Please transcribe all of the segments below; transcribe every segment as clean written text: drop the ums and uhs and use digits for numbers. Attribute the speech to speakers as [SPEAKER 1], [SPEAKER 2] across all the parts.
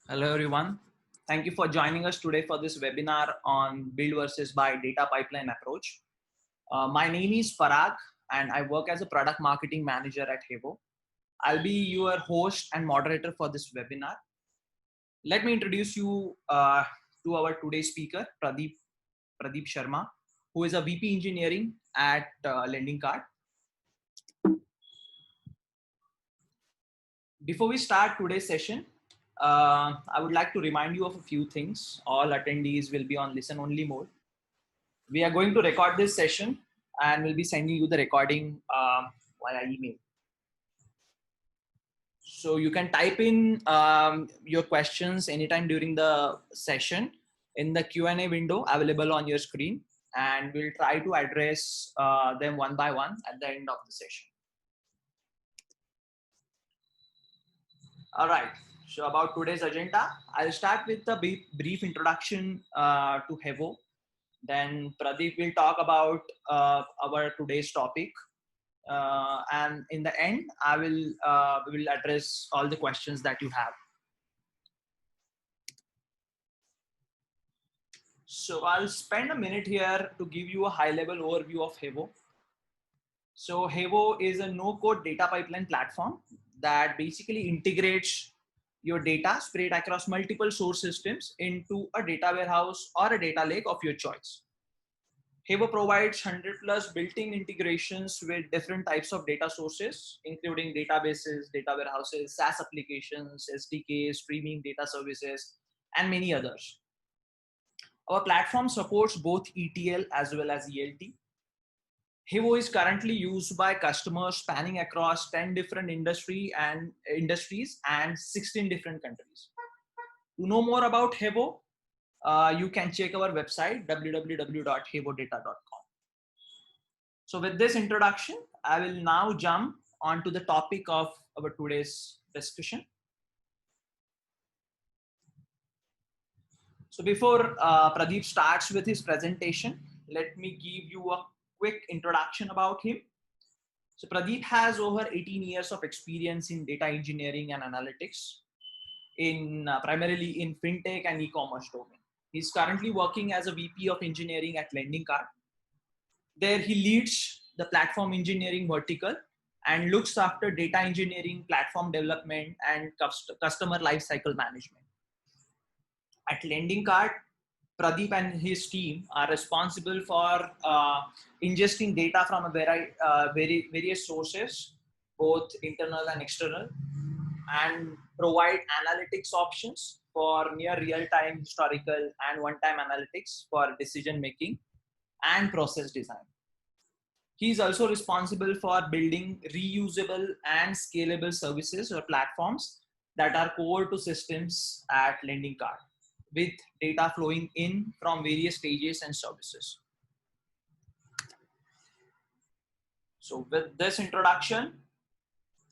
[SPEAKER 1] Hello, everyone. Thank you for joining us today for this webinar on build versus buy data pipeline approach. My name is Parag, and I work as a product marketing manager at Hevo. I'll be your host and moderator for this webinar. Let me introduce you to our today's speaker, Pradeep Sharma, who is a VP Engineering at Lending Card. Before we start today's session, I would like to remind you of a few things. All attendees will be on listen only mode. We are going to record this session and we'll be sending you the recording via email. So you can type in your questions anytime during the session in the Q&A window available on your screen, and we'll try to address them one by one at the end of the session. All right. So about today's agenda, I'll start with a brief introduction to Hevo. Then Pradeep will talk about our today's topic. And in the end, I will address all the questions that you have. So I'll spend a minute here to give you a high-level overview of Hevo. So Hevo is a no-code data pipeline platform that basically integrates your data spread across multiple source systems into a data warehouse or a data lake of your choice. Hevo provides 100 plus built-in integrations with different types of data sources, including databases, data warehouses, SaaS applications, SDKs, streaming data services, and many others. Our platform supports both ETL as well as ELT. Hevo is currently used by customers spanning across 10 different industries and 16 different countries. To know more about Hevo, you can check our website www.hevodata.com. So with this introduction, I will now jump onto the topic of our today's discussion. So before Pradeep starts with his presentation, let me give you a quick introduction about him. So Pradeep has over 18 years of experience in data engineering and analytics in primarily in fintech and e-commerce domain. He's currently working as a VP of engineering at Lending Card. There he leads the platform engineering vertical and looks after data engineering, platform development, and customer lifecycle management. At Lending Card, Pradeep and his team are responsible for ingesting data from a various sources, both internal and external, and provide analytics options for near real-time historical and one-time analytics for decision making and process design. He is also responsible for building reusable and scalable services or platforms that are core to systems at Lending Card, with data flowing in from various stages and services. So with this introduction,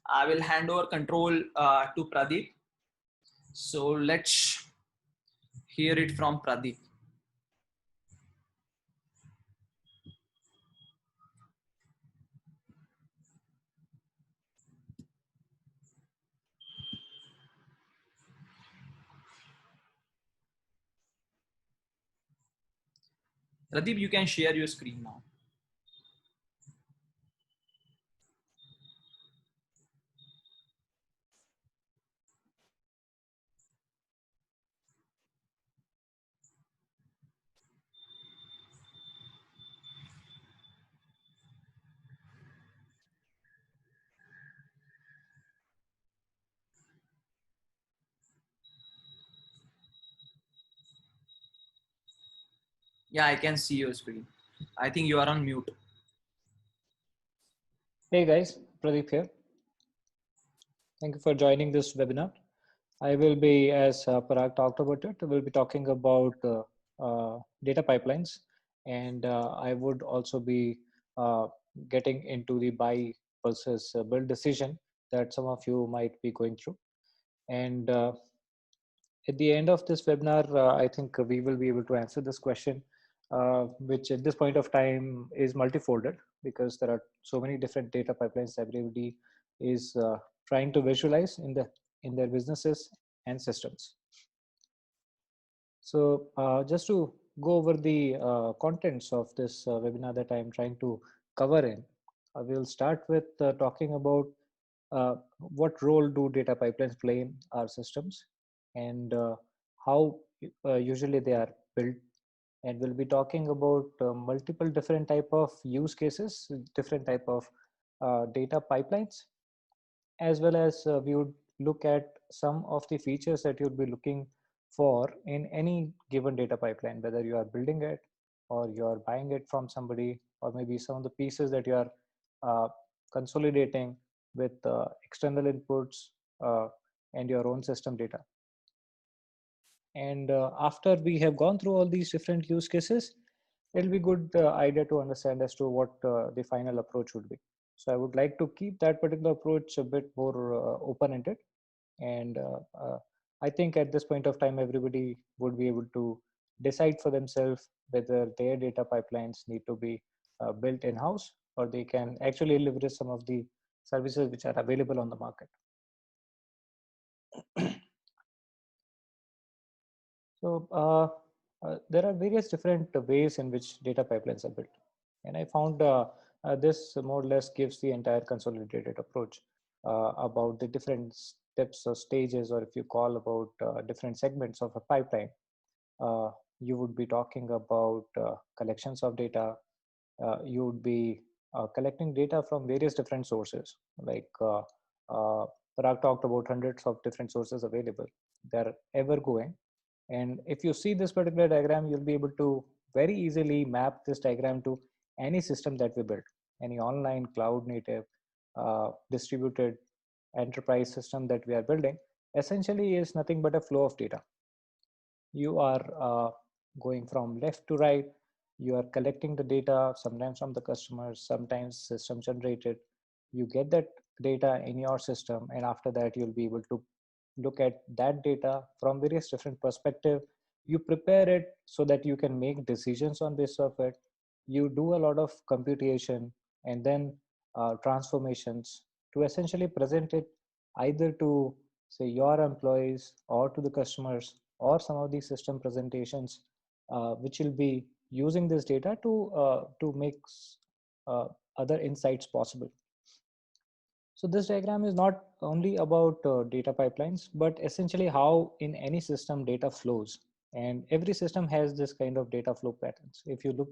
[SPEAKER 1] I will hand over control to Pradeep. So let's hear it from Pradeep. Pradeep, you can share your screen now. Yeah, I can see your screen. I think you are on mute.
[SPEAKER 2] Hey guys, Pradeep here. Thank you for joining this webinar. I will be, as Parag talked about it, we'll be talking about data pipelines, and I would also be getting into the buy versus build decision that some of you might be going through. And at the end of this webinar, I think we will be able to answer this question, which at this point of time is multifolded because there are so many different data pipelines everybody is trying to visualize in their businesses and systems. So just to go over the contents of this webinar that I'm trying to cover in, we'll start with talking about what role do data pipelines play in our systems, and how usually they are built. And we'll be talking about multiple different type of use cases, different type of data pipelines, as well as we would look at some of the features that you'll be looking for in any given data pipeline, whether you are building it or you're buying it from somebody, or maybe some of the pieces that you are uh, consolidating with external inputs and your own system data. And after we have gone through all these different use cases, it'll be good idea to understand as to what the final approach would be. So I would like to keep that particular approach a bit more open-ended. And I think at this point of time, everybody would be able to decide for themselves whether their data pipelines need to be built in-house, or they can actually leverage some of the services which are available on the market. So there are various different ways in which data pipelines are built. And I found this more or less gives the entire consolidated approach about the different steps or stages, or if you call about different segments of a pipeline. You would be talking about collections of data. You would be collecting data from various different sources. Like Parag talked about hundreds of different sources available. They're ever going. And if you see this particular diagram, you'll be able to very easily map this diagram to any system that we build, any online, cloud native, distributed enterprise system that we are building. Essentially is nothing but a flow of data. You are going from left to right. You are collecting the data, sometimes from the customers, sometimes system generated. You get that data in your system, and after that you'll be able to look at that data from various different perspective. You prepare it so that you can make decisions on basis of it. You do a lot of computation and then transformations to essentially present it either to say your employees or to the customers, or some of these system presentations which will be using this data to make other insights possible. So this diagram is not only about data pipelines, but essentially how in any system data flows. And every system has this kind of data flow patterns. If you look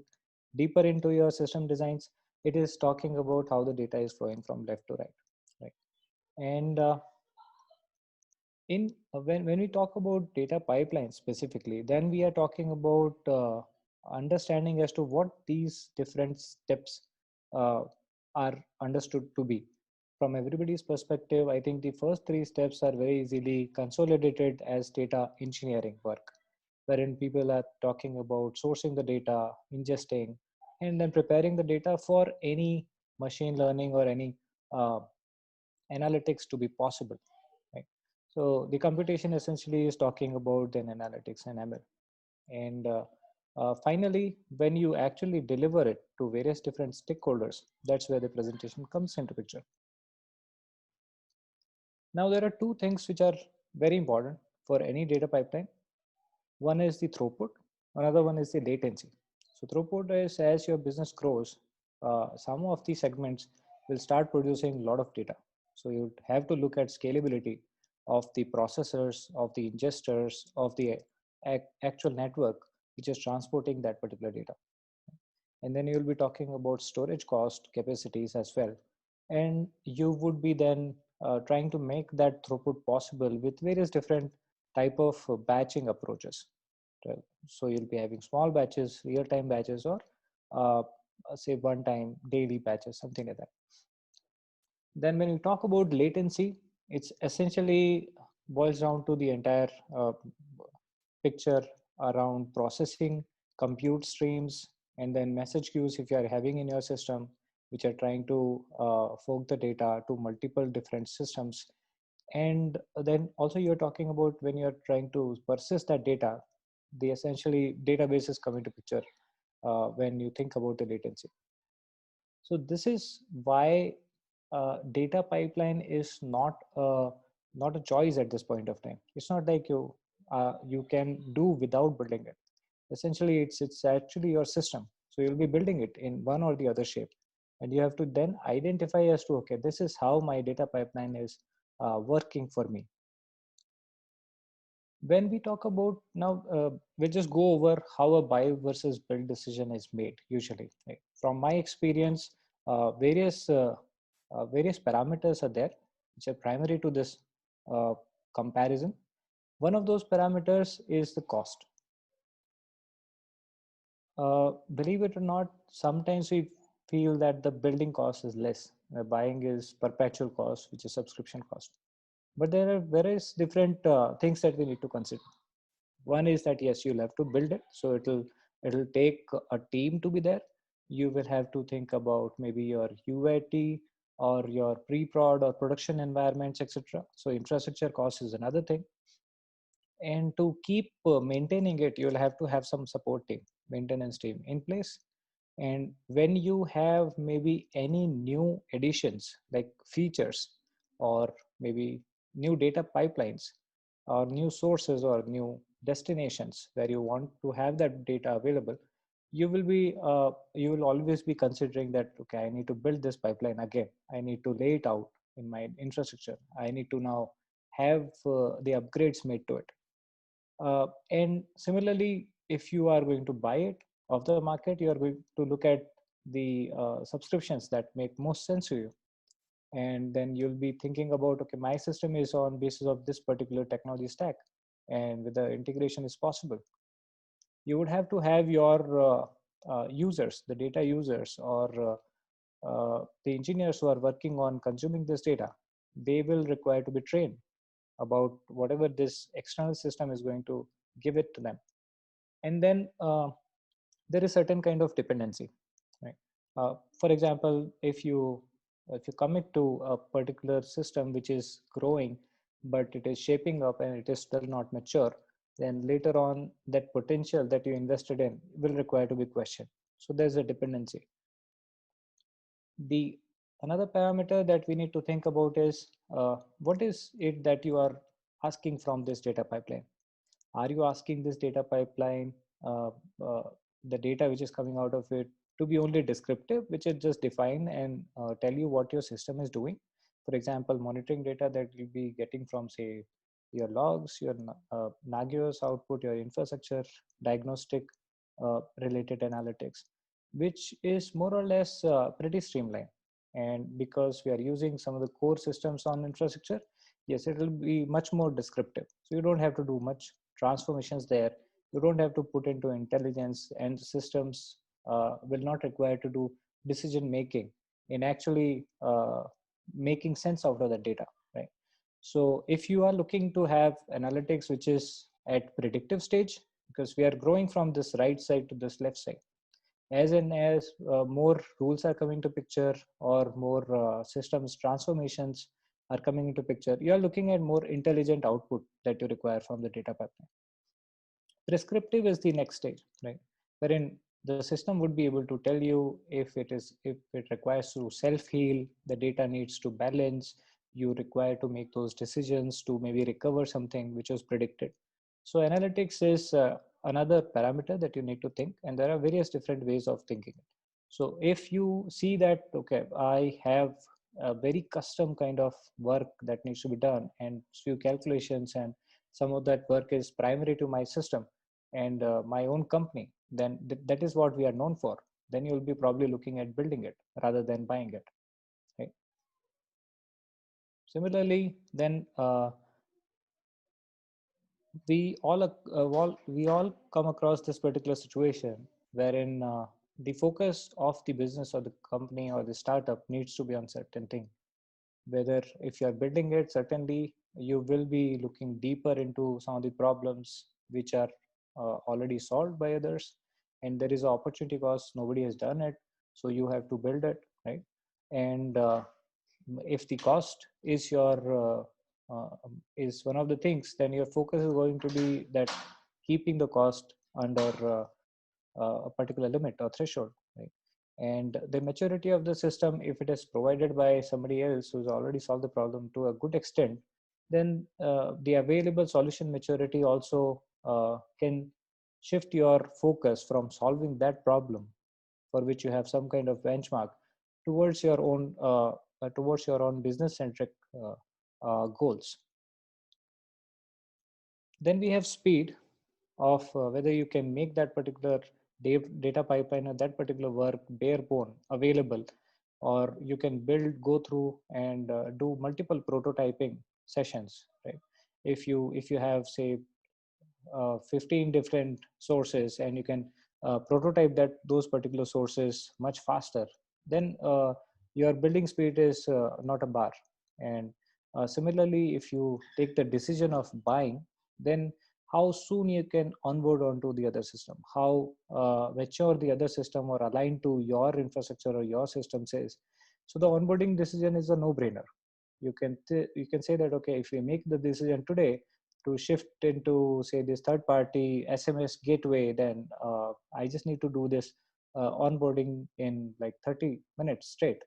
[SPEAKER 2] deeper into your system designs, it is talking about how the data is flowing from left to right. Right. And when we talk about data pipelines specifically, then we are talking about understanding as to what these different steps are understood to be. From everybody's perspective, I think the first three steps are very easily consolidated as data engineering work, wherein people are talking about sourcing the data, ingesting, and then preparing the data for any machine learning or any uh, analytics to be possible. Right? So the computation essentially is talking about then analytics and ML. And finally, when you actually deliver it to various different stakeholders, that's where the presentation comes into picture. Now, there are two things which are very important for any data pipeline. One is the throughput, another one is the latency. So throughput is as your business grows, some of the segments will start producing a lot of data. So you have to look at scalability of the processors, of the ingesters, of the actual network which is transporting that particular data. And then you'll be talking about storage cost capacities as well. And you would be then trying to make that throughput possible with various different type of batching approaches. So you'll be having small batches, real-time batches, or say one-time daily batches, something like that. Then when you talk about latency, it's essentially boils down to the entire picture around processing, compute streams, and then message queues if you are having in your system, which are trying to fork the data to multiple different systems. And then also you're talking about when you're trying to persist that data, the essentially databases come into picture when you think about the latency. So this is why data pipeline is not a not a choice at this point of time. It's not like you can do without building it. Essentially, it's actually your system. So you'll be building it in one or the other shape, and you have to then identify as to, okay, this is how my data pipeline is working for me. When we talk about now, we'll just go over how a buy versus build decision is made usually. Right? From my experience, various parameters are there which are primary to this uh, comparison. One of those parameters is the cost. Believe it or not, sometimes we feel that the building cost is less. Buying is perpetual cost, which is subscription cost. But there are various different things that we need to consider. One is that yes, you'll have to build it, so it'll take a team to be there. You will have to think about maybe your UAT or your pre-prod or production environments, etc. So infrastructure cost is another thing. And to keep maintaining it, you'll have to have some support team, maintenance team in place. And when you have maybe any new additions like features or maybe new data pipelines or new sources or new destinations where you want to have that data available, you will always be considering that, okay, I need to build this pipeline again, I need to lay it out in my infrastructure, I need to now have the upgrades made to it. And similarly, if you are going to buy it off the market, you are going to look at the subscriptions that make most sense to you. And then you'll be thinking about, okay, my system is on basis of this particular technology stack, and whether integration is possible. You would have to have your users, the data users, or the engineers who are working on consuming this data. They will require to be trained about whatever this external system is going to give it to them. And then there is certain kind of dependency, right? For example, if you commit to a particular system which is growing but it is shaping up and it is still not mature, then later on that potential that you invested in will require to be questioned. So there's a dependency. The another parameter that we need to think about is what is it that you are asking from this data pipeline. Are you asking this data pipeline, uh, uh, the data which is coming out of it, to be only descriptive, which is just define and tell you what your system is doing? For example, monitoring data that you'll be getting from, say, your logs, your Nagios output, your infrastructure, diagnostic related analytics, which is more or less pretty streamlined. And because we are using some of the core systems on infrastructure, yes, it will be much more descriptive. So you don't have to do much transformations there. You don't have to put into intelligence, and the systems will not require to do decision making in actually making sense out of the data, right? So if you are looking to have analytics which is at predictive stage, because we are growing from this right side to this left side, as and as more rules are coming to picture or more systems transformations are coming into picture, you are looking at more intelligent output that you require from the data pipeline. Prescriptive is the next stage, right? Wherein the system would be able to tell you if it requires to self heal, the data needs to balance, you require to make those decisions to maybe recover something which was predicted. So analytics is another parameter that you need to think, and there are various different ways of thinking it. So if you see that, okay, I have a very custom kind of work that needs to be done and few calculations, and some of that work is primary to my system and my own company, then that is what we are known for. Then you'll be probably looking at building it rather than buying it, right? Similarly, then we all come across this particular situation wherein the focus of the business or the company or the startup needs to be on certain thing. Whether if you are building it, certainly you will be looking deeper into some of the problems which are already solved by others, and there is an opportunity cost, nobody has done it, so you have to build it, right? And if the cost is your is one of the things, then your focus is going to be that keeping the cost under a particular limit or threshold, right? And the maturity of the system, if it is provided by somebody else who's already solved the problem to a good extent, then the available solution maturity also can shift your focus from solving that problem for which you have some kind of benchmark towards your own business centric goals. Then we have speed of whether you can make that particular data pipeline or that particular work bare bone available, or you can build, go through and do multiple prototyping sessions, right? If you have, say, 15 different sources, and you can prototype those particular sources much faster, then your building speed is not a bar. And similarly, if you take the decision of buying, then how soon you can onboard onto the other system, how mature the other system or aligned to your infrastructure or your systems is. So the onboarding decision is a no-brainer. You can say that, okay, if we make the decision today to shift into, say, this third party SMS gateway, then I just need to do this onboarding in like 30 minutes straight.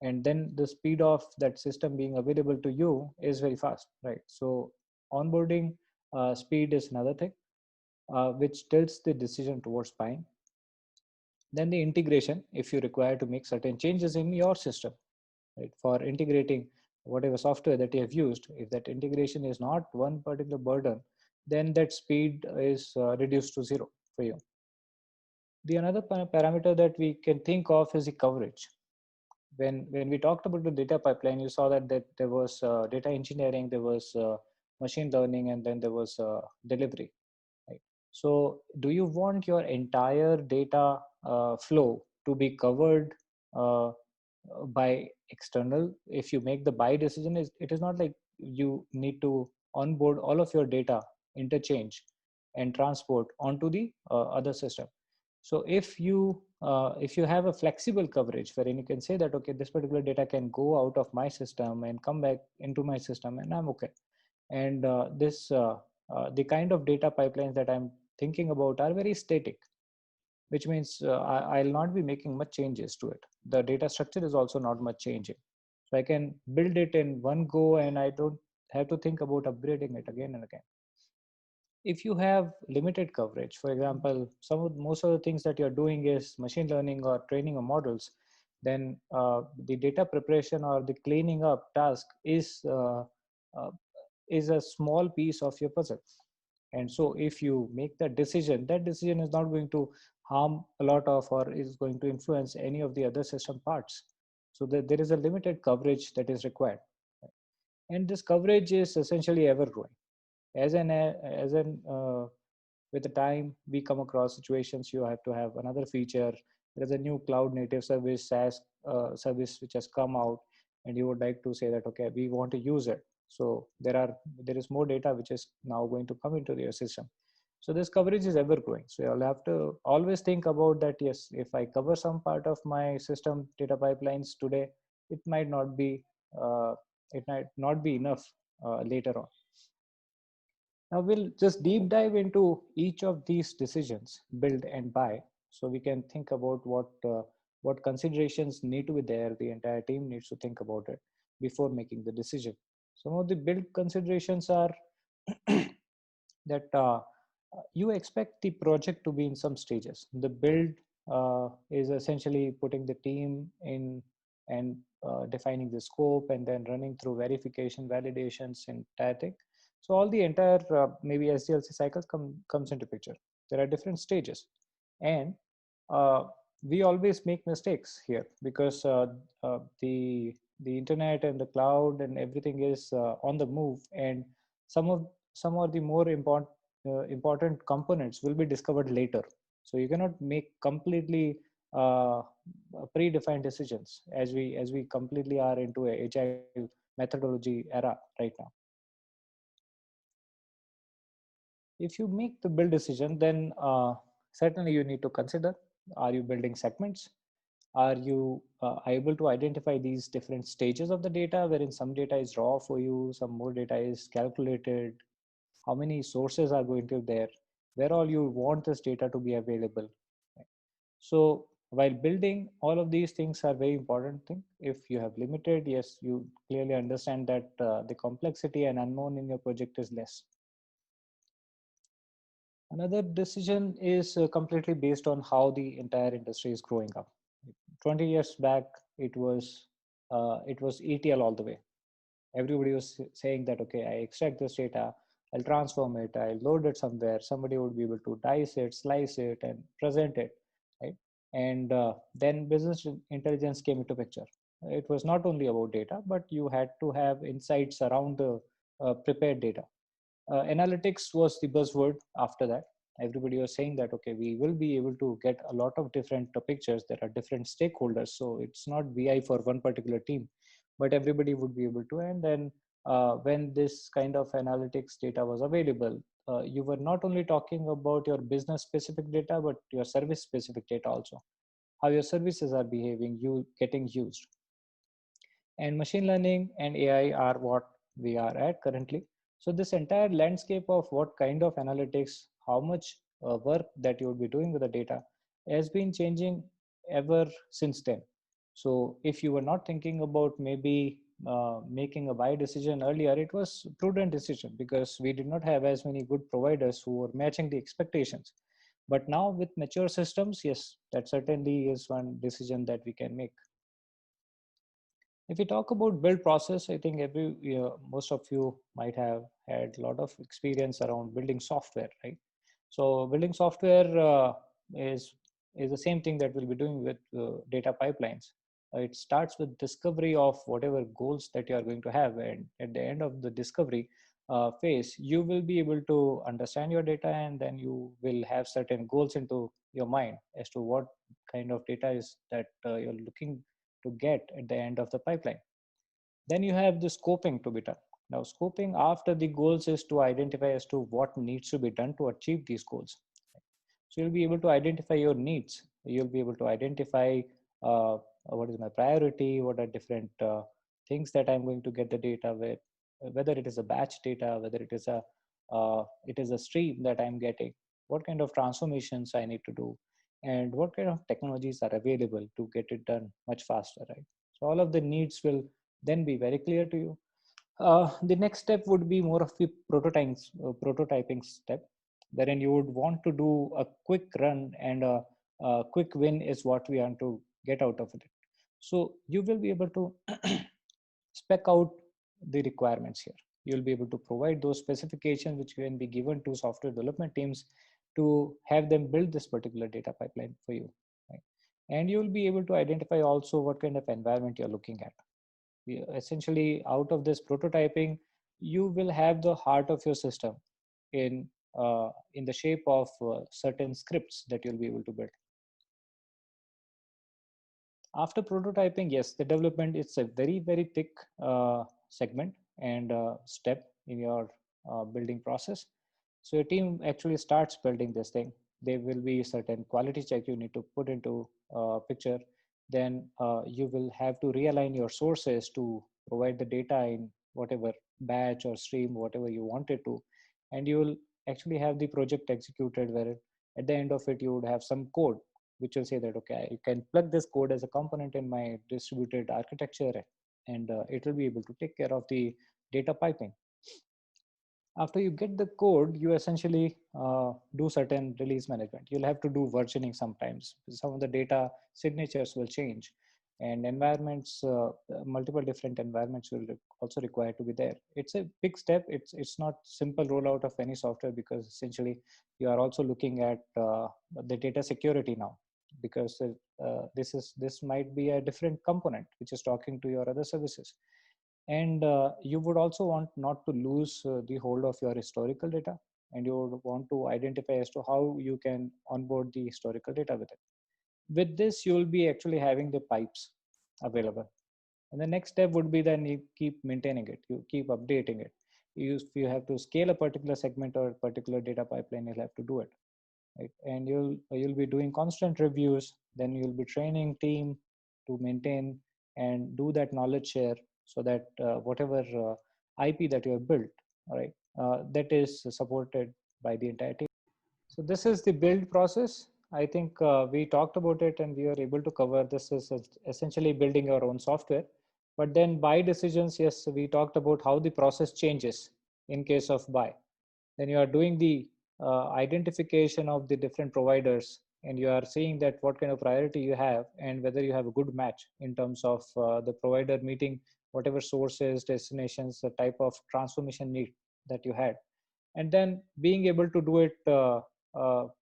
[SPEAKER 2] And then the speed of that system being available to you is very fast, right? So onboarding speed is another thing which tilts the decision towards buying. Then the integration, if you require to make certain changes in your system, right? For integrating whatever software that you have used, if that integration is not one particular burden, then that speed is reduced to zero for you. The another parameter that we can think of is the coverage. When we talked about the data pipeline, you saw that there was data engineering, there was machine learning, and then there was delivery, right? So do you want your entire data flow to be covered by external? If you make the buy decision, it is not like you need to onboard all of your data, interchange and transport onto the other system. So if you have a flexible coverage wherein you can say that, okay, this particular data can go out of my system and come back into my system, and I'm okay. And the kind of data pipelines that I'm thinking about are very static, which means I'll not be making much changes to it. The data structure is also not much changing. So I can build it in one go, and I don't have to think about upgrading it again and again. If you have limited coverage, for example, most of the things that you're doing is machine learning or training of models, then the data preparation or the cleaning up task uh, is a small piece of your puzzle. And so if you make that decision is not going to harm a lot of, or is going to influence any of the other system parts. So that there is a limited coverage that is required. And this coverage is essentially ever growing. As an with the time, we come across situations you have to have another feature. There is a new cloud native service, SaaS service, which has come out, and you would like to say that, okay, we want to use it. So there is more data which is now going to come into your system. So this coverage is ever growing. So you'll have to always think about that. Yes, if I cover some part of my system data pipelines today, it might not be uh, enough later on. Now we'll just deep dive into each of these decisions, build and buy, so we can think about what considerations need to be there. The entire team needs to think about it before making the decision. Some of the build considerations are that you expect the project to be in some stages. The build is essentially putting the team in and defining the scope and then running through verification, validations, and entire thing. So all the entire maybe SDLC cycles comes into picture. There are different stages, and uh, we always make mistakes here because the internet and the cloud and everything is on the move, and some of the more important components will be discovered later. So you cannot make completely predefined decisions as we completely are into a agile methodology era right now. If you make the build decision, then certainly you need to consider, are you building segments? Are you able to identify these different stages of the data, wherein some data is raw for you, some more data is calculated, how many sources are going to there, where all you want this data to be available? So While building, all of these things are very important thing. If you have limited, yes, you clearly understand that the complexity and unknown in your project is less. Another decision is completely based on how the entire industry is growing up. 20 years back, it was ETL all the way. Everybody was saying that, okay, I extract this data, I'll transform it, I'll load it somewhere, somebody would be able to dice it, slice it, and present it, right? And then business intelligence came into picture. It was not only about data, but you had to have insights around the prepared data. Analytics was the buzzword after that. Everybody was saying that, okay, we will be able to get a lot of different pictures. There are different stakeholders, so it's not BI for one particular team, but everybody would be able to. And then when this kind of analytics data was available, you were not only talking about your business specific data, but your service specific data also, how your services are behaving, you getting used. And machine learning and AI are what we are at currently. So this entire landscape of what kind of analytics, how much work that you would be doing with the data has been changing ever since then. So if you were not thinking about maybe making a buy decision earlier, it was prudent decision because we did not have as many good providers who were matching the expectations. But now with mature systems, yes, that certainly is one decision that we can make. If we talk about build process, I think most of you might have had a lot of experience around building software, right? So building software is the same thing that we'll be doing with data pipelines. It starts with discovery of whatever goals that you are going to have, and at the end of the discovery phase, you will be able to understand your data, and then you will have certain goals into your mind as to what kind of data is that you're looking to get at the end of the pipeline. Then you have the scoping to be done. Now, scoping after the goals is to identify as to what needs to be done to achieve these goals. So you'll be able to identify your needs. You'll be able to identify what is my priority, what are different things that I'm going to get the data with, whether it is a batch data, whether it is a stream that I'm getting, what kind of transformations I need to do, and what kind of technologies are available to get it done much faster, right? So all of the needs will then be very clear to you. The next step would be more of the prototyping step, wherein you would want to do a quick run, and a quick win is what we want to get out of it. So you will be able to spec out the requirements here. You'll be able to provide those specifications which can be given to software development teams to have them build this particular data pipeline for you. Right? And you'll be able to identify also what kind of environment you're looking at. Essentially, out of this prototyping, you will have the heart of your system in the shape of certain scripts that you'll be able to build. After prototyping, yes, the development is a very thick segment and step in your building process. So your team actually starts building this thing. There will be certain quality check you need to put into picture. Then you will have to realign your sources to provide the data in whatever batch or stream, whatever you wanted to. And you will actually have the project executed where at the end of it, you would have some code which will say that, okay, I can plug this code as a component in my distributed architecture, and it will be able to take care of the data piping. After you get the code, you essentially do certain release management. You'll have to do versioning sometimes. Some of the data signatures will change, and environments, multiple different environments will also require to be there. It's a big step. It's not simple rollout of any software, because essentially you are also looking at the data security now, because this might be a different component which is talking to your other services. And you would also want not to lose the hold of your historical data, and you would want to identify as to how you can onboard the historical data with it. With this, you will be actually having the pipes available. And the next step would be then you keep maintaining it, you keep updating it. If you have to scale a particular segment or a particular data pipeline, you'll have to do it. Right? And you'll be doing constant reviews. Then you'll be training team to maintain and do that knowledge share, so that whatever IP that you have built, all right, that is supported by the entire team. So this is the build process. I think we talked about it and we were able to cover this is essentially building your own software. But then buy decisions, yes, we talked about how the process changes in case of buy. Then you are doing the identification of the different providers, and you are seeing that what kind of priority you have and whether you have a good match in terms of the provider meeting whatever sources, destinations, the type of transformation need that you had, and then being able to do it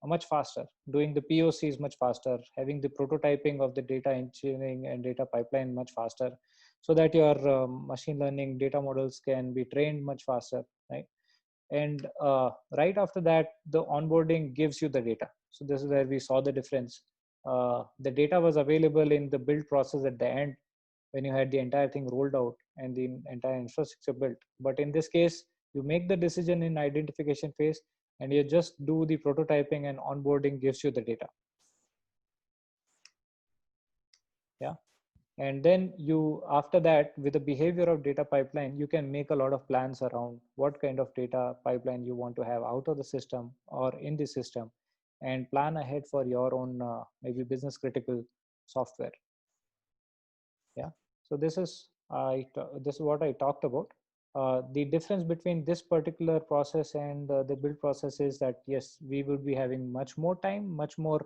[SPEAKER 2] much faster, doing the POCs much faster, having the prototyping of the data engineering and data pipeline much faster, so that your machine learning data models can be trained much faster, right? And right after that, the onboarding gives you the data. So this is where we saw the difference. The data was available in the build process at the end when you had the entire thing rolled out and the entire infrastructure built. But in this case, you make the decision in identification phase and you just do the prototyping, and onboarding gives you the data. Yeah. And then you, after that, with the behavior of data pipeline, you can make a lot of plans around what kind of data pipeline you want to have out of the system or in the system, and plan ahead for your own maybe business critical software. Yeah. So this is this is what I talked about. The difference between this particular process and the build process is that yes, we will be having much more time, much more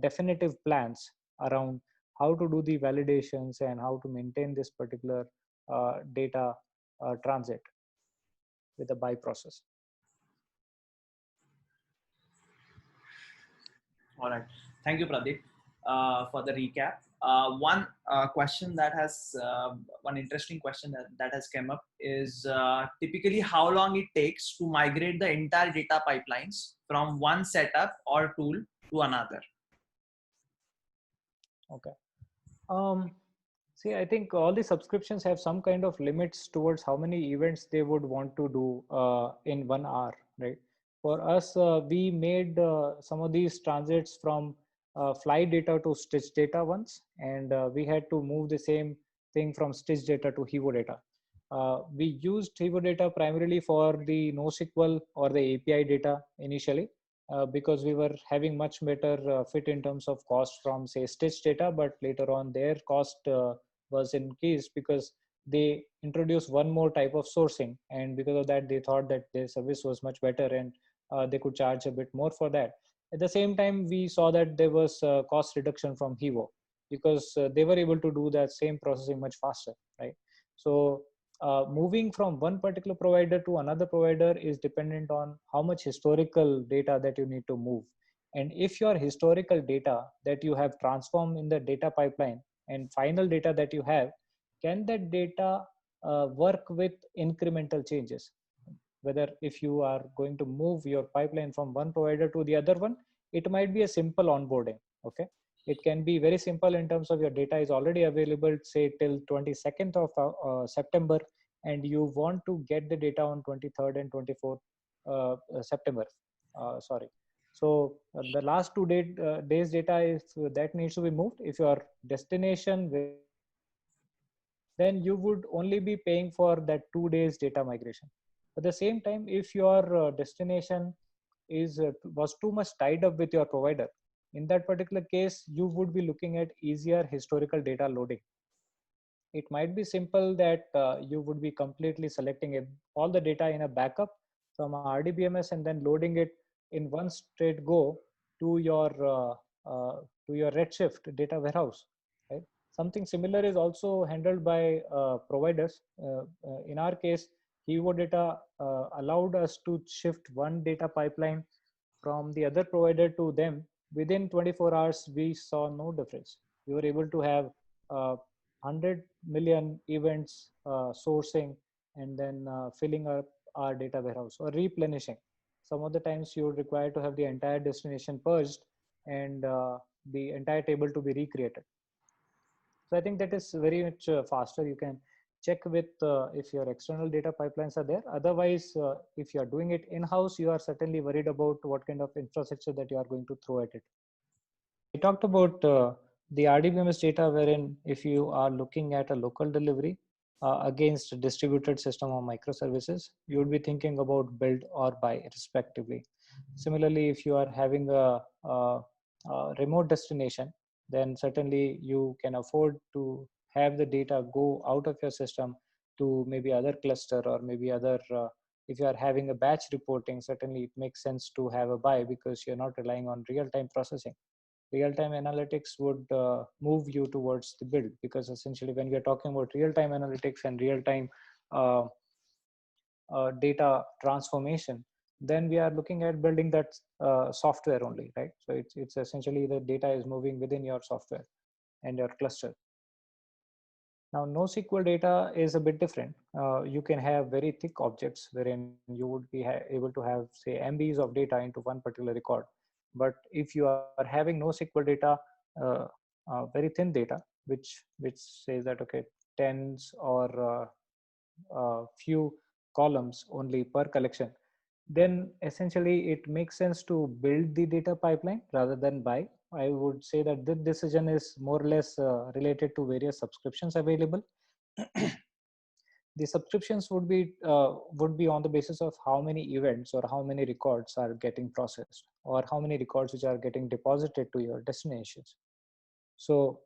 [SPEAKER 2] definitive plans around how to do the validations and how to maintain this particular data transit with the buy process.
[SPEAKER 1] All right. Thank you, Pradeep, for the recap. One question that has one interesting question that has come up is typically how long it takes to migrate the entire data pipelines from one setup or tool to another.
[SPEAKER 2] Okay. See, I think all the subscriptions have some kind of limits towards how many events they would want to do in 1 hour, right? For us, we made some of these transits from flight data to stitch data once, and we had to move the same thing from stitch data to Hivo data. We used Hivo data primarily for the NoSQL or the API data initially, because we were having much better fit in terms of cost from say stitch data, but later on their cost was increased because they introduced one more type of sourcing, and because of that they thought that their service was much better, and they could charge a bit more for that. At the same time, we saw that there was cost reduction from Hivo because they were able to do that same processing much faster, right? So moving from one particular provider to another provider is dependent on how much historical data that you need to move. And if your historical data that you have transformed in the data pipeline and final data that you have, can that data work with incremental changes? Whether if you are going to move your pipeline from one provider to the other one, it might be a simple onboarding. Okay. It can be very simple in terms of your data is already available, say till 22nd of September, and you want to get the data on 23rd and 24th September. Sorry. So the last days data is that needs to be moved. If your destination, then you would only be paying for that 2 days data migration. At the same time, if your destination is was too much tied up with your provider, in that particular case, you would be looking at easier historical data loading. It might be simple that you would be completely selecting all the data in a backup from RDBMS and then loading it in one straight go to your Redshift data warehouse. Right? Something similar is also handled by providers. In our case, Hivo data allowed us to shift one data pipeline from the other provider to them. Within 24 hours, we saw no difference. We were able to have 100 million events sourcing and then filling up our data warehouse or replenishing. Some of the times you require to have the entire destination purged and the entire table to be recreated. So I think that is very much faster. You can check with if your external data pipelines are there. Otherwise, if you are doing it in-house, you are certainly worried about what kind of infrastructure that you are going to throw at it. We talked about the RDBMS data, wherein if you are looking at a local delivery against a distributed system of microservices, you would be thinking about build or buy respectively. Similarly, if you are having a remote destination, then certainly you can afford to have the data go out of your system to maybe other cluster or maybe other. If you are having a batch reporting, certainly it makes sense to have a buy because you're not relying on real-time processing. Real-time analytics would move you towards the build, because essentially when we are talking about real-time analytics and real-time uh, data transformation, then we are looking at building that software only, right? So it's essentially the data is moving within your software and your cluster. Now, NoSQL data is a bit different. You can have very thick objects wherein you would be able to have, say, MBs of data into one particular record. But if you are having NoSQL data, uh, very thin data, which says that okay, tens or few columns only per collection, then essentially it makes sense to build the data pipeline rather than buy. I would say that this decision is more or less related to various subscriptions available. The subscriptions would be on the basis of how many events or how many records are getting processed or how many records which are getting deposited to your destinations. So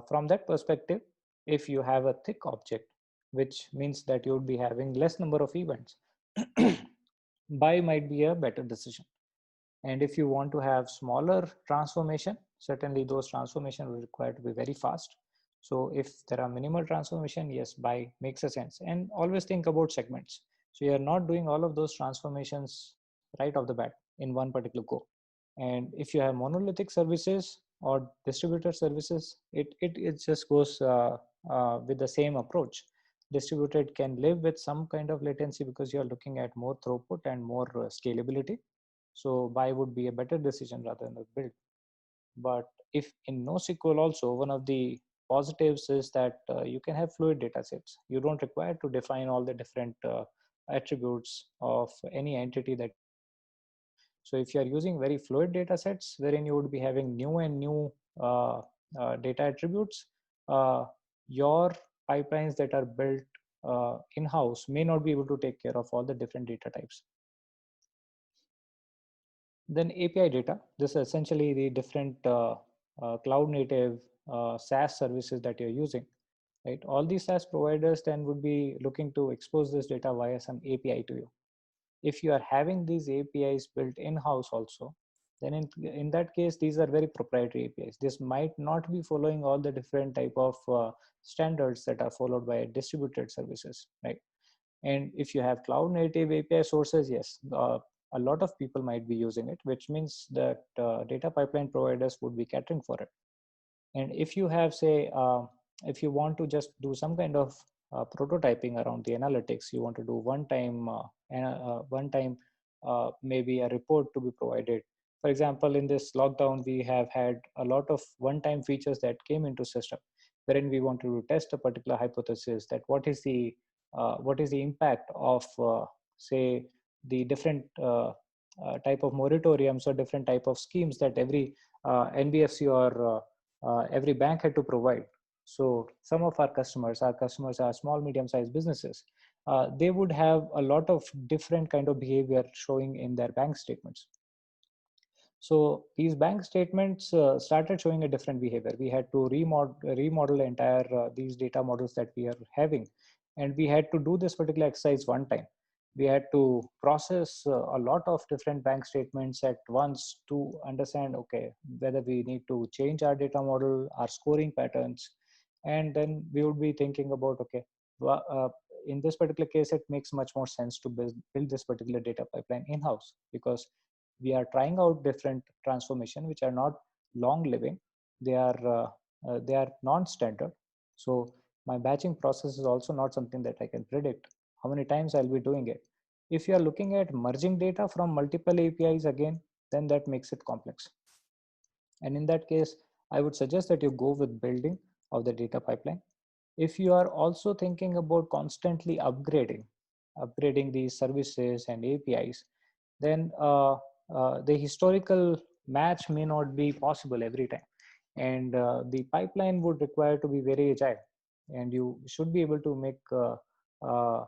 [SPEAKER 2] from that perspective, if you have a thick object, which means that you would be having less number of events, buy might be a better decision. And if you want to have smaller transformation, certainly those transformation will require to be very fast. So if there are minimal transformation, yes, buy makes a sense. And always think about segments. So you're not doing all of those transformations right off the bat in one particular go. And if you have monolithic services or distributed services, it just goes with the same approach. Distributed can live with some kind of latency because you're looking at more throughput and more scalability. So buy would be a better decision rather than build. But if in NoSQL also, one of the positives is that you can have fluid data sets. You don't require to define all the different attributes of any entity that you're using. So if you're using very fluid data sets, wherein you would be having new and new data attributes, uh, your pipelines that are built in-house may not be able to take care of all the different data types. Then API data, this is essentially the different cloud native SaaS services that you're using, right? All these SaaS providers then would be looking to expose this data via some API to you. If you are having these APIs built in-house also, then in that case, these are very proprietary APIs. This might not be following all the different type of standards that are followed by distributed services, right? And if you have cloud native API sources, yes, a lot of people might be using it, which means that data pipeline providers would be catering for it. And if you have, say, if you want to just do some kind of prototyping around the analytics, you want to do one time maybe a report to be provided. For example, in this lockdown, we have had a lot of one-time features that came into system, wherein we want to test a particular hypothesis that what is the impact of say the different type of moratoriums or different type of schemes that every NBFC or every bank had to provide. So some of our customers are small, medium-sized businesses. They would have a lot of different kind of behavior showing in their bank statements. So these bank statements started showing a different behavior. We had to remodel entire these data models that we are having, and we had to do this particular exercise one time. We had to process a lot of different bank statements at once to understand, okay, whether we need to change our data model, our scoring patterns, and then we would be thinking about, okay, in this particular case, it makes much more sense to build this particular data pipeline in-house, because we are trying out different transformation which are not long living. They are non-standard. So my batching process is also not something that I can predict how many times I'll be doing it. If you are looking at merging data from multiple APIs again, then that makes it complex. And in that case, I would suggest that you go with building of the data pipeline. If you are also thinking about constantly upgrading these services and APIs, then the historical match may not be possible every time. And the pipeline would require to be very agile. And you should be able to uh,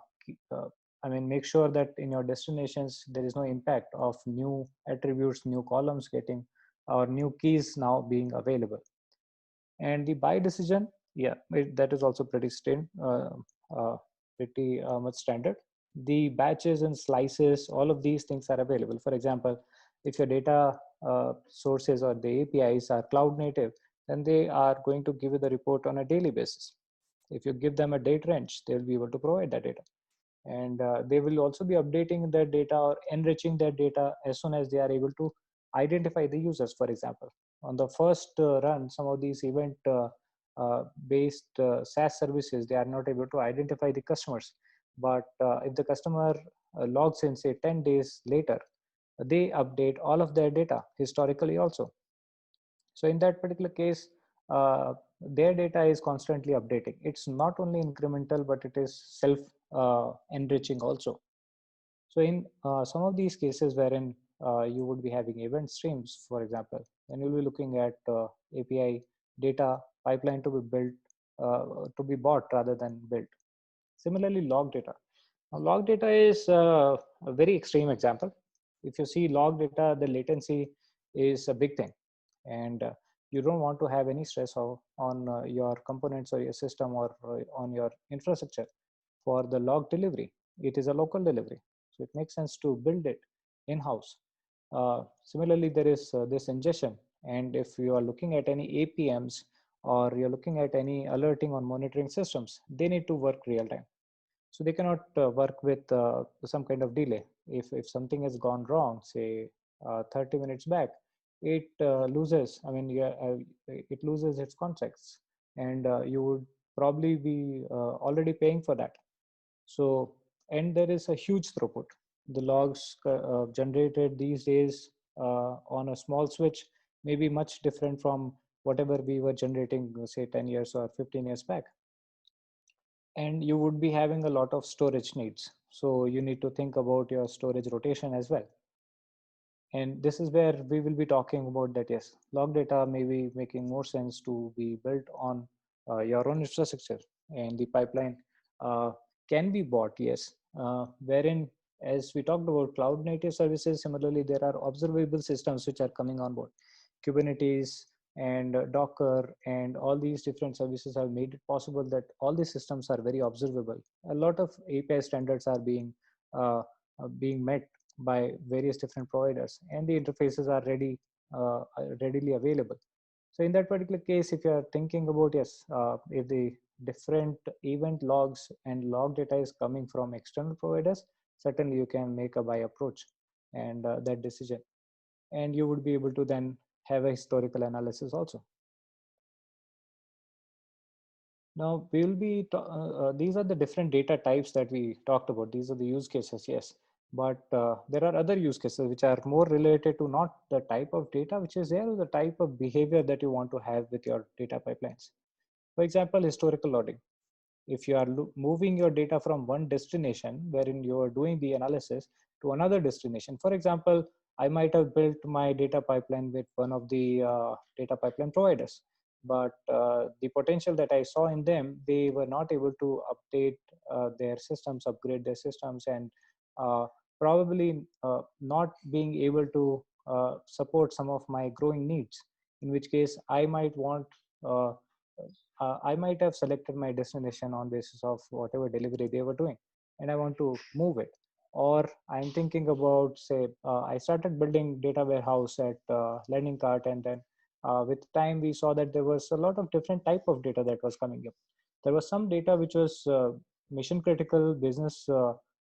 [SPEAKER 2] make sure that in your destinations, there is no impact of new attributes, new columns getting or new keys now being available. And the buy decision, yeah, that is also pretty much standard. The batches and slices, all of these things are available. For example, if your data sources or the APIs are cloud native, then they are going to give you the report on a daily basis. If you give them a date range, they'll be able to provide that data. And they will also be updating their data or enriching their data as soon as they are able to identify the users. For example, on the first run, some of these event based SaaS services, they are not able to identify the customers. But if the customer logs in, say 10 days later, they update all of their data historically also. So in that particular case, their data is constantly updating. It's not only incremental, but it is self enriching also. So in some of these cases wherein you would be having event streams, for example, then you'll be looking at API data pipeline to be built, to be bought rather than built. Similarly, log data. Now, log data is a very extreme example. If you see log data, the latency is a big thing, and you don't want to have any stress on your components or your system or on your infrastructure for the log delivery. It is a local delivery, so it makes sense to build it in-house. Similarly, there is this ingestion, and if you are looking at any APMs or you're looking at any alerting on monitoring systems, they need to work real time. So they cannot work with some kind of delay. If something has gone wrong, say 30 minutes back, it loses. I mean, yeah, it loses its context, and you would probably be already paying for that. So, and there is a huge throughput. The logs generated these days on a small switch may be much different from whatever we were generating, say 10 years or 15 years back. And you would be having a lot of storage needs. So you need to think about your storage rotation as well. And this is where we will be talking about that, yes, log data may be making more sense to be built on your own infrastructure, and the pipeline can be bought, yes, wherein, as we talked about cloud native services, similarly, there are observable systems which are coming on board. Kubernetes and Docker and all these different services have made it possible that all these systems are very observable. A lot of API standards are being met by various different providers, and the interfaces are readily available. So in that particular case, if you are thinking about, yes, if the different event logs and log data is coming from external providers, certainly you can make a buy approach and that decision, and you would be able to then have a historical analysis also. Now we will be, these are the different data types that we talked about. These are the use cases, yes. But there are other use cases which are more related to not the type of data which is there, or the type of behavior that you want to have with your data pipelines. For example, historical loading. If you are moving your data from one destination wherein you are doing the analysis to another destination, for example, I might have built my data pipeline with one of the data pipeline providers, but the potential that I saw in them, they were not able to update their systems, upgrade their systems, and probably not being able to support some of my growing needs, in which case I might want I might have selected my destination on basis of whatever delivery they were doing, and I want to move it. Or I'm thinking about, say, I started building data warehouse at Learning Cart, and then with time we saw that there was a lot of different type of data that was coming up. There was some data which was mission critical, business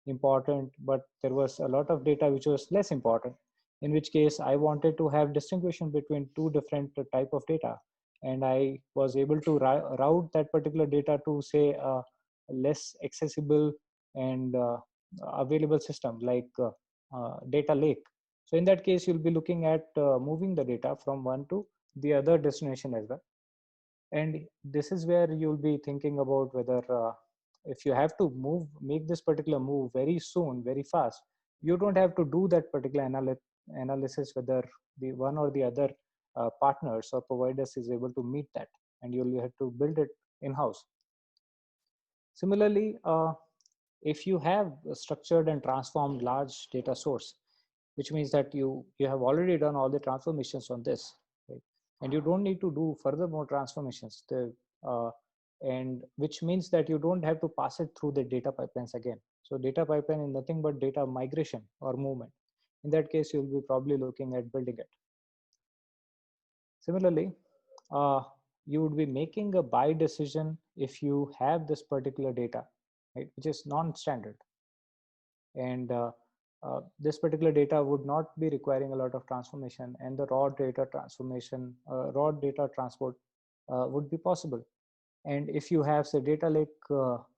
[SPEAKER 2] important, but there was a lot of data which was less important. In which case, I wanted to have distinguishing between two different type of data, and I was able to route that particular data to, say, a less accessible and available system like data lake. So in that case, you'll be looking at moving the data from one to the other destination as well. And this is where you'll be thinking about whether if you have to make this particular move very soon, very fast, you don't have to do that particular analysis whether the one or the other partners or providers is able to meet that, and you'll have to build it in-house. Similarly, if you have a structured and transformed large data source, which means that you have already done all the transformations on this, right? And you don't need to do further more transformations. And which means that you don't have to pass it through the data pipelines again. So data pipeline is nothing but data migration or movement. In that case, you'll be probably looking at building it. Similarly, you would be making a buy decision if you have this particular data, right, which is non-standard. And this particular data would not be requiring a lot of transformation, and the raw data transformation, raw data transport would be possible. And if you have, say, data lake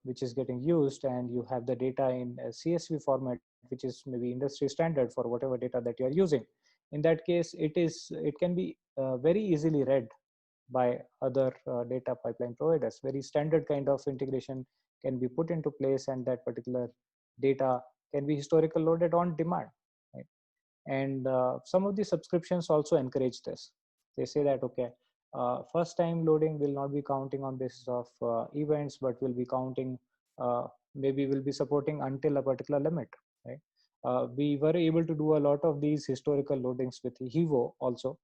[SPEAKER 2] which is getting used, and you have the data in a CSV format, which is maybe industry standard for whatever data that you are using, in that case, it can be very easily read by other data pipeline providers. Very standard kind of integration can be put into place, and that particular data can be historical loaded on demand, right? And some of the subscriptions also encourage this. They say that, okay, first time loading will not be counting on basis of events, but will be counting, maybe will be supporting until a particular limit, right? We were able to do a lot of these historical loadings with Hivo also,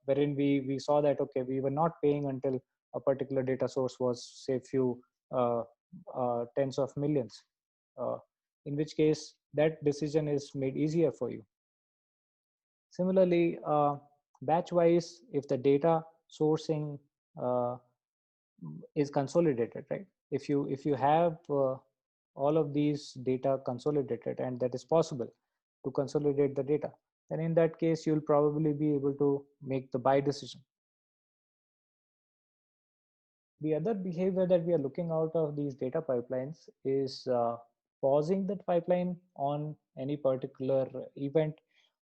[SPEAKER 2] wherein we saw that, okay, we were not paying until a particular data source was, say, few tens of millions, in which case that decision is made easier for you. Similarly, batch wise, if the data sourcing uh, is consolidated, right? If you have all of these data consolidated, and that is possible to consolidate the data, then in that case you'll probably be able to make the buy decision. The other behavior that we are looking out of these data pipelines is pausing the pipeline on any particular event,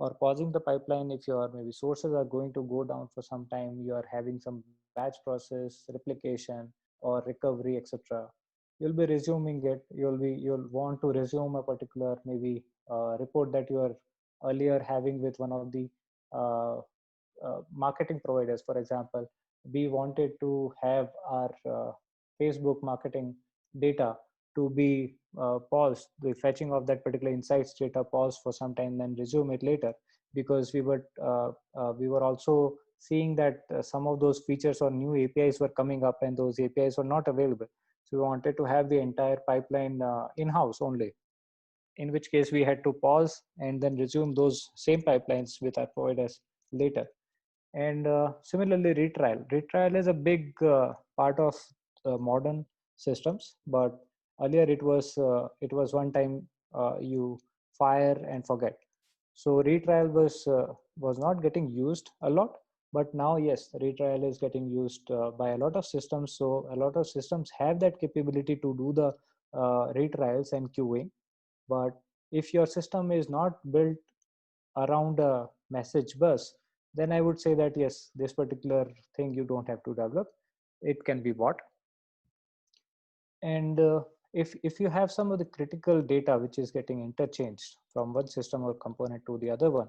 [SPEAKER 2] or pausing the pipeline if your maybe sources are going to go down for some time, you are having some batch process, replication, or recovery, etc. You'll be resuming it. You'll want to resume a particular maybe report that you are earlier having with one of the uh, marketing providers. For example, we wanted to have our Facebook marketing data to be paused, the fetching of that particular insights data paused for some time, then resume it later, because we were also seeing that some of those features or new APIs were coming up, and those APIs were not available. So we wanted to have the entire pipeline in-house only, in which case we had to pause and then resume those same pipelines with our providers later. And similarly, retrial is a big part of modern systems, but earlier it was one time you fire and forget. So retrial was not getting used a lot, but now yes, retrial is getting used by a lot of systems. So a lot of systems have that capability to do the retrials and queuing. But if your system is not built around a message bus, then I would say that yes, this particular thing you don't have to develop. It can be bought. And if you have some of the critical data which is getting interchanged from one system or component to the other one,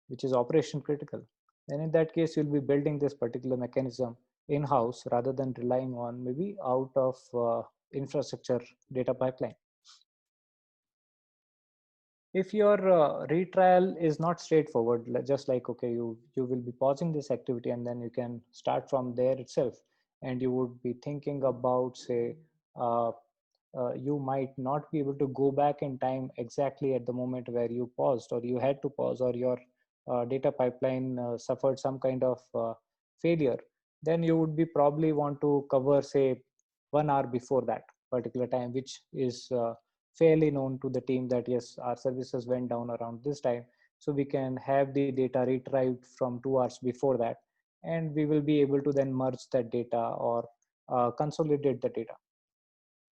[SPEAKER 2] which is operation critical, then in that case you'll be building this particular mechanism in-house rather than relying on maybe out of infrastructure data pipeline. If your retrial is not straightforward, just like, okay, you will be pausing this activity and then you can start from there itself, and you would be thinking about, say, uh, you might not be able to go back in time exactly at the moment where you paused, or you had to pause, or your data pipeline suffered some kind of failure, then you would be probably want to cover, say, 1 hour before that particular time, which is fairly known to the team that yes, our services went down around this time, so we can have the data retrieved from 2 hours before that, and we will be able to then merge that data or consolidate the data.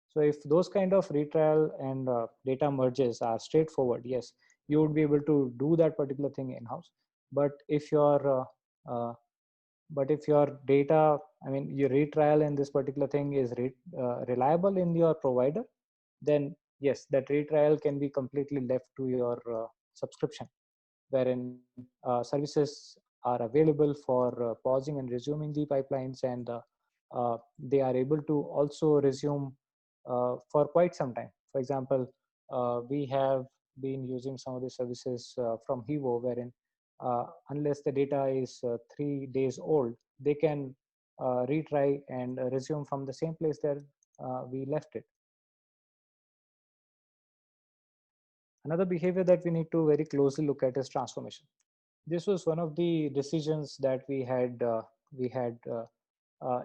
[SPEAKER 2] So if those kind of retrial and data merges are straightforward, yes, you would be able to do that particular thing in-house. But if your data, I mean, your retrial in this particular thing is reliable in your provider, then yes, that retrial can be completely left to your subscription, wherein services are available for pausing and resuming the pipelines, and they are able to also resume for quite some time. For example, we have been using some of the services from Hivo, wherein unless the data is 3 days old, they can retry and resume from the same place that we left it. Another behavior that we need to very closely look at is transformation. This was one of the decisions that we had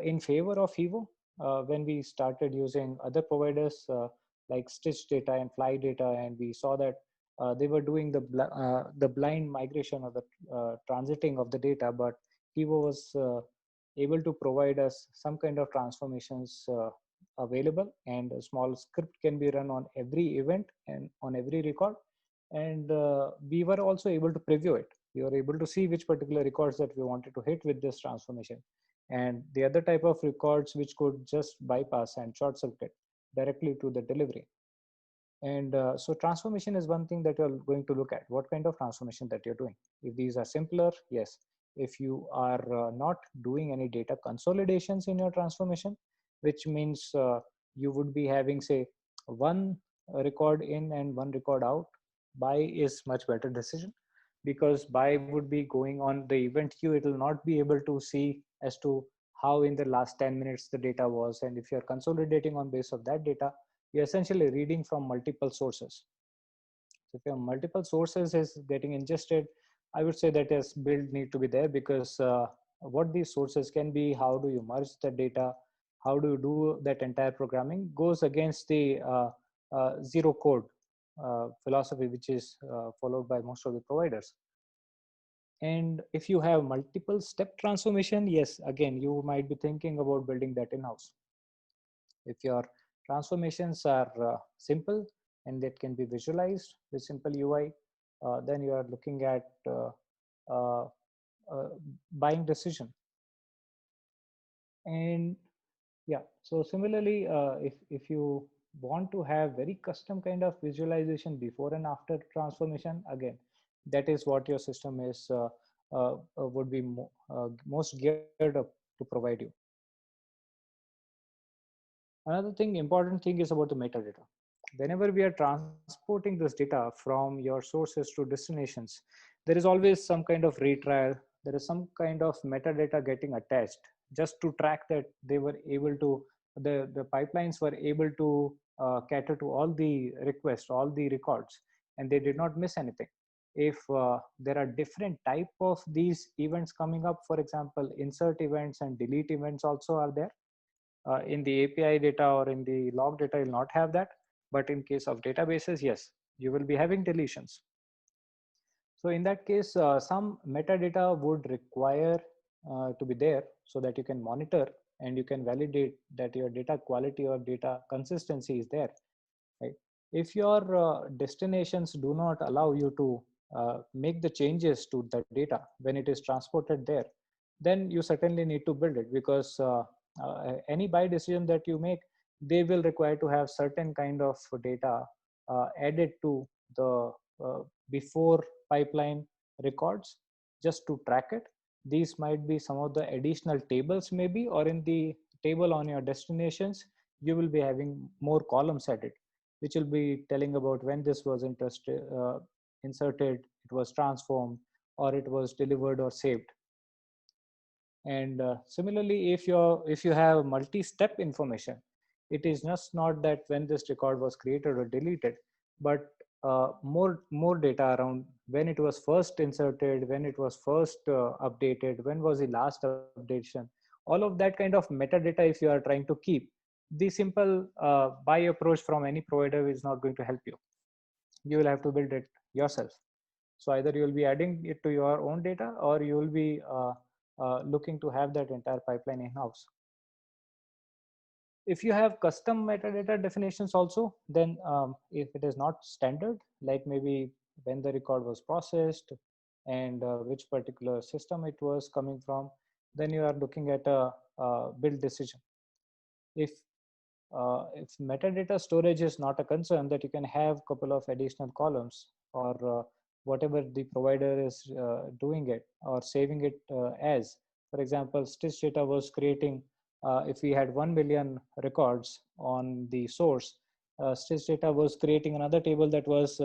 [SPEAKER 2] in favor of Hivo when we started using other providers like Stitch Data and Fly Data, and we saw that they were doing the blind migration or the transiting of the data, but Hivo was able to provide us some kind of transformations available, and a small script can be run on every event and on every record, and we were also able to preview it. We were able to see which particular records that we wanted to hit with this transformation, and the other type of records which could just bypass and short circuit directly to the delivery. And so transformation is one thing that you're going to look at, what kind of transformation that you're doing. If these are simpler, yes. If you are not doing any data consolidations in your transformation, which means you would be having, say, one record in and one record out, by is much better decision, because by would be going on the event queue. It will not be able to see as to how in the last 10 minutes the data was, and if you're consolidating on base of that data, you're essentially reading from multiple sources. So if your multiple sources is getting ingested, I would say that as build need to be there, because what these sources can be, how do you merge the data, how do you do that entire programming, goes against the zero code philosophy, which is followed by most of the providers. And if you have multiple step transformation, yes, again, you might be thinking about building that in-house. If your transformations are simple and that can be visualized with simple UI, then you are looking at uh, buying decision. And yeah, so similarly, if you want to have very custom kind of visualization before and after transformation, again, that is what your system is would be most geared up to provide you. Another thing, important thing is about the metadata. Whenever we are transporting this data from your sources to destinations, there is always some kind of retrial. There is some kind of metadata getting attached just to track that they were able to, the pipelines were able to cater to all the requests, all the records, and they did not miss anything. If there are different type of these events coming up, for example, insert events and delete events also are there. In the API data or in the log data, you'll not have that. But in case of databases, yes, you will be having deletions. So in that case, some metadata would require to be there so that you can monitor and you can validate that your data quality or data consistency is there. Right? If your destinations do not allow you to make the changes to the data when it is transported there, then you certainly need to build it, because any buy decision that you make, they will require to have certain kind of data added to the before pipeline records just to track it. These might be some of the additional tables maybe, or in the table on your destinations, you will be having more columns added, which will be telling about when this was inserted, it was transformed, or it was delivered or saved. And similarly, if you have multi-step information, it is just not that when this record was created or deleted, but more data around when it was first inserted, when it was first updated, when was the last updation. All of that kind of metadata, if you are trying to keep, the simple buy approach from any provider is not going to help you. You will have to build it yourself. So either you will be adding it to your own data, or you will be looking to have that entire pipeline in-house. If you have custom metadata definitions also, then if it is not standard, like maybe when the record was processed and which particular system it was coming from, then you are looking at a build decision. If metadata storage is not a concern, that you can have a couple of additional columns, or whatever the provider is doing it or saving it as. For example, Stitch Data was creating, if we had 1 million records on the source, Stitch Data was creating another table that was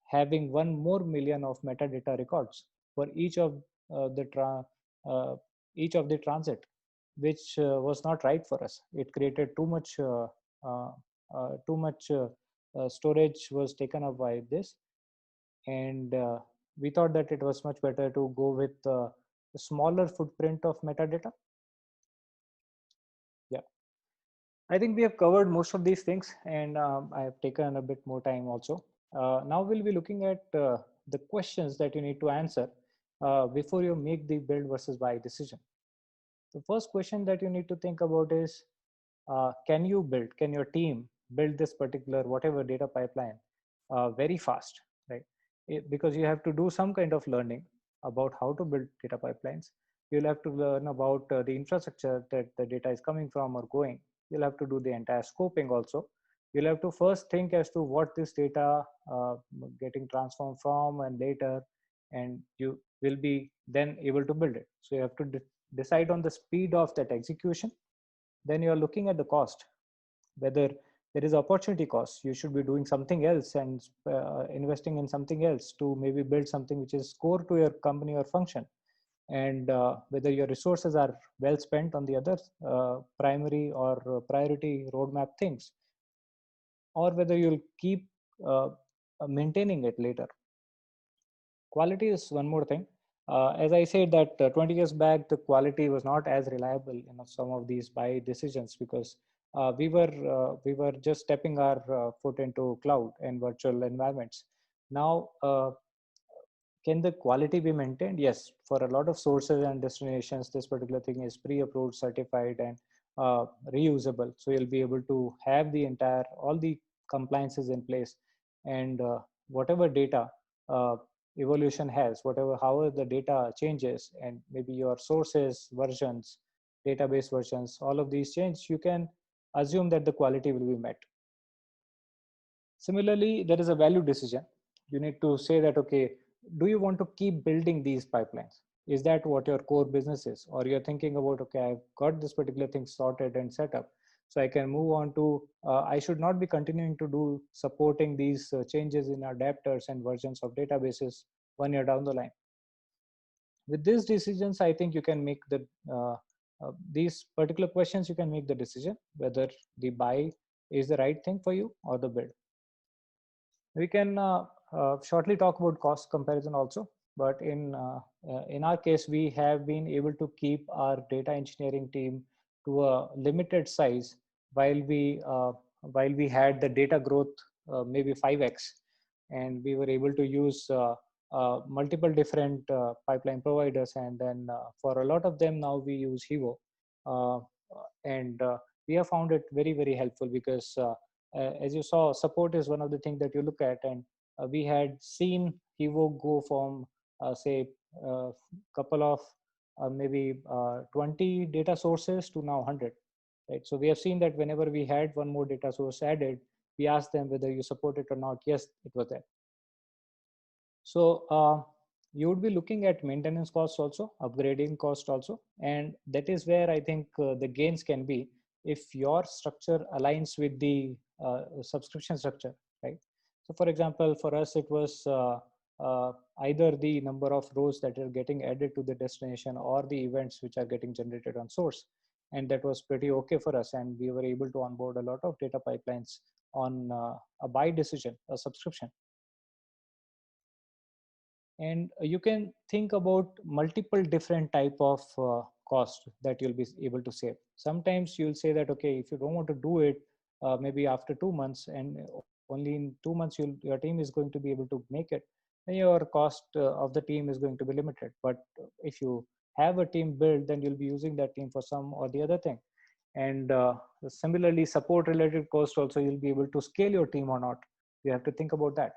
[SPEAKER 2] having 1 more million of metadata records for each of the uh, each of the transit, which was not right for us. It created uh, too much storage was taken up by this, and we thought that it was much better to go with a smaller footprint of metadata. Yeah, I think we have covered most of these things, and I have taken a bit more time also. Now we'll be looking at the questions that you need to answer before you make the build versus buy decision. The first question that you need to think about is, can you build, can your team build this particular whatever data pipeline very fast, right? Because you have to do some kind of learning about how to build data pipelines. You'll have to learn about the infrastructure that the data is coming from or going. You'll have to do the entire scoping also. You'll have to first think as to what this data getting transformed from, and later, and you will be then able to build it. So you have to decide on the speed of that execution. Then you are looking at the cost, whether there is opportunity cost. You should be doing something else and investing in something else to maybe build something which is core to your company or function, and whether your resources are well spent on the other primary or priority roadmap things, or whether you'll keep uh, maintaining it later. Quality is one more thing. As I said that 20 years back, the quality was not as reliable in some of these buy decisions, because we were just stepping our foot into cloud and virtual environments. Now, can the quality be maintained? Yes, for a lot of sources and destinations, this particular thing is pre-approved, certified, and reusable. So you'll be able to have the entire all the compliances in place, and whatever data evolution has, whatever however the data changes, and maybe your sources versions, database versions, all of these change, you can assume that the quality will be met. Similarly, there is a value decision. You need to say that, okay, do you want to keep building these pipelines? Is that what your core business is? Or you're thinking about, okay, I've got this particular thing sorted and set up, so I can move on to, I should not be continuing to do supporting these changes in adapters and versions of databases 1 year down the line. With these decisions, I think you can make these particular questions, you can make the decision whether the buy is the right thing for you or the build. We can shortly talk about cost comparison also, but in our case, we have been able to keep our data engineering team to a limited size while we had the data growth maybe 5x, and we were able to use multiple different pipeline providers, and then for a lot of them now we use Hivo, uh, and we have found it very helpful, because as you saw, support is one of the things that you look at, and we had seen Hivo go from say a couple of maybe 20 data sources to now 100, right? So we have seen that whenever we had one more data source added, we asked them whether you support it or not. Yes, it was there. So you would be looking at maintenance costs also, upgrading cost also, and that is where I think the gains can be if your structure aligns with the subscription structure, right? So for example, for us, it was either the number of rows that are getting added to the destination or the events which are getting generated on source. And that was pretty okay for us. And we were able to onboard a lot of data pipelines on a buy decision, a subscription. And you can think about multiple different type of cost that you'll be able to save. Sometimes you'll say that, okay, if you don't want to do it, maybe after 2 months, and only in 2 months your team is going to be able to make it, then your cost of the team is going to be limited. But if you have a team built, then you'll be using that team for some or the other thing. And similarly, support related cost also, you'll be able to scale your team or not. You have to think about that,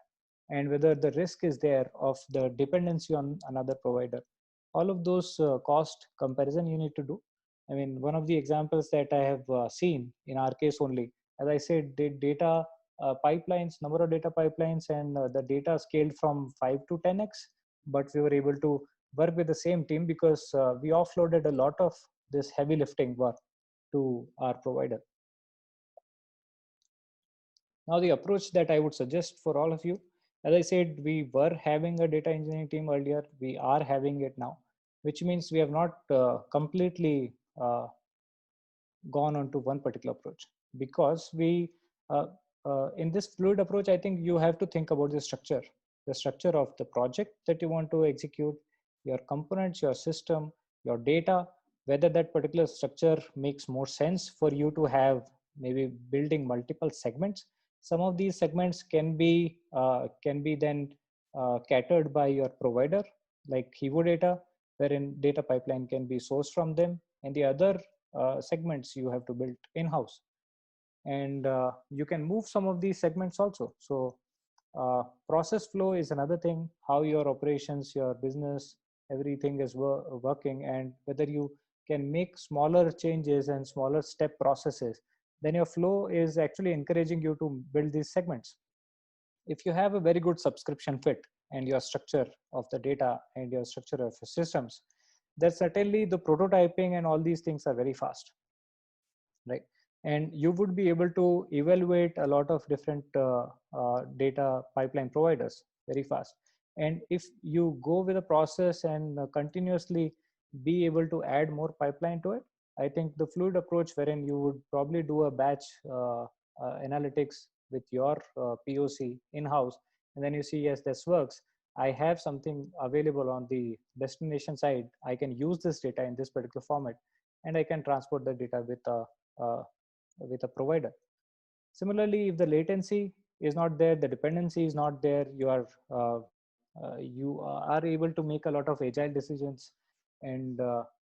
[SPEAKER 2] and whether the risk is there of the dependency on another provider. All of those cost comparison you need to do. I mean, one of the examples that I have seen in our case only, as I said, the data pipelines, number of data pipelines, and the data scaled from 5 to 10x, but we were able to work with the same team because we offloaded a lot of this heavy lifting work to our provider. Now, the approach that I would suggest for all of you As I said, we were having a data engineering team earlier. We are having it now, which means we have not completely gone on to one particular approach, because we in this fluid approach, I think you have to think about the structure of the project that you want to execute, your components, your system, your data, whether that particular structure makes more sense for you to have maybe building multiple segments. Some of these segments can be then catered by your provider, like Hevo Data, wherein data pipeline can be sourced from them, and the other segments you have to build in-house. And you can move some of these segments also. So process flow is another thing, how your operations, your business, everything is working, and whether you can make smaller changes and smaller step processes, then your flow is actually encouraging you to build these segments. If you have a very good subscription fit and your structure of the data and your structure of your systems, then certainly the prototyping and all these things are very fast, right? And you would be able to evaluate a lot of different data pipeline providers very fast. And if you go with a process and continuously be able to add more pipeline to it, I think the fluid approach, wherein you would probably do a batch analytics with your POC in-house, and then you see, yes, this works. I have something available on the destination side. I can use this data in this particular format, and I can transport the data with a provider. Similarly, if the latency is not there, the dependency is not there, you are able to make a lot of agile decisions, and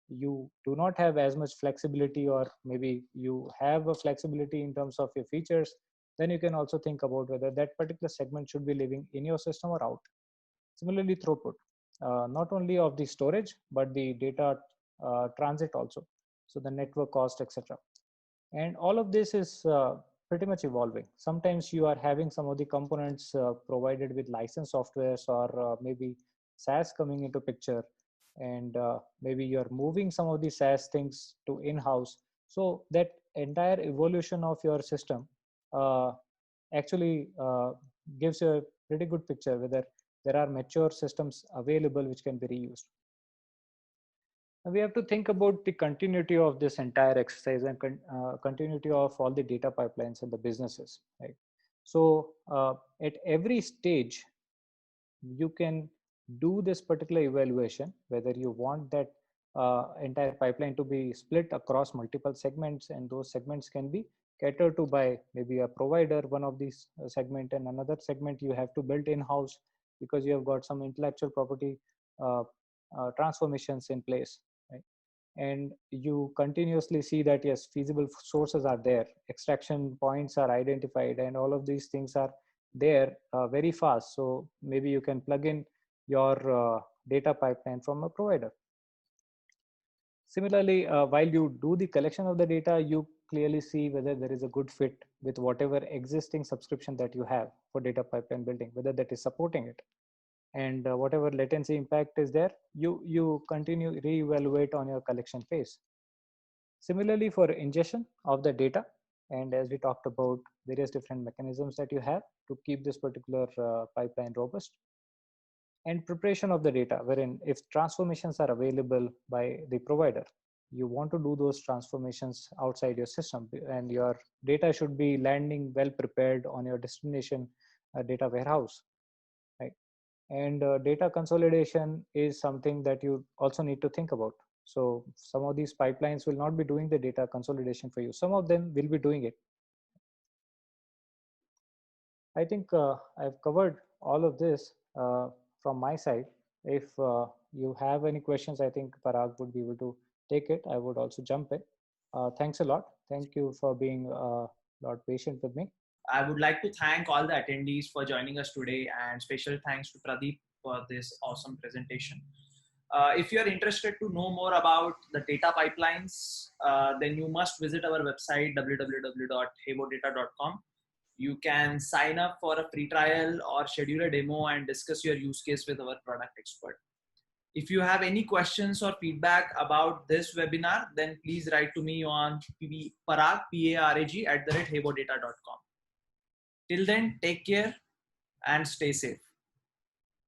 [SPEAKER 2] you do not have as much flexibility, or maybe you have a flexibility in terms of your features, then you can also think about whether that particular segment should be living in your system or out. Similarly, throughput, not only of the storage, but the data transit also. So the network cost, etc. And all of this is pretty much evolving. Sometimes you are having some of the components provided with licensed softwares, or maybe SaaS coming into picture, and maybe you're moving some of the SaaS things to in-house. So that entire evolution of your system actually gives you a pretty good picture whether there are mature systems available which can be reused. We have to think about the continuity of this entire exercise, and continuity of all the data pipelines and the businesses, right? So at every stage, you can do this particular evaluation, whether you want that entire pipeline to be split across multiple segments, and those segments can be catered to by maybe a provider, one of these segment, and another segment you have to build in-house because you have got some intellectual property transformations in place, right? And you continuously see that, yes, feasible sources are there, extraction points are identified, and all of these things are there very fast. So maybe you can plug in your data pipeline from a provider. Similarly, while you do the collection of the data, you clearly see whether there is a good fit with whatever existing subscription that you have for data pipeline building, whether that is supporting it. And whatever latency impact is there, you continue reevaluate on your collection phase. Similarly, for ingestion of the data, and as we talked about various different mechanisms that you have to keep this particular pipeline robust, and preparation of the data, wherein if transformations are available by the provider, you want to do those transformations outside your system, and your data should be landing well prepared on your destination data warehouse, right? And data consolidation is something that you also need to think about. So some of these pipelines will not be doing the data consolidation for you. Some of them will be doing it. I think I've covered all of this from my side. If you have any questions, I think Parag would be able to take it. I would also jump in. Thanks a lot. Thank you for being a lot patient with me.
[SPEAKER 1] I would like to thank all the attendees for joining us today, and special thanks to Pradeep for this awesome presentation. If you are interested to know more about the data pipelines, then you must visit our website www.hevodata.com. You can sign up for a free trial or schedule a demo and discuss your use case with our product expert. If you have any questions or feedback about this webinar, then please write to me on parag, PARAG @hevodata.com. Till then, take care and stay safe.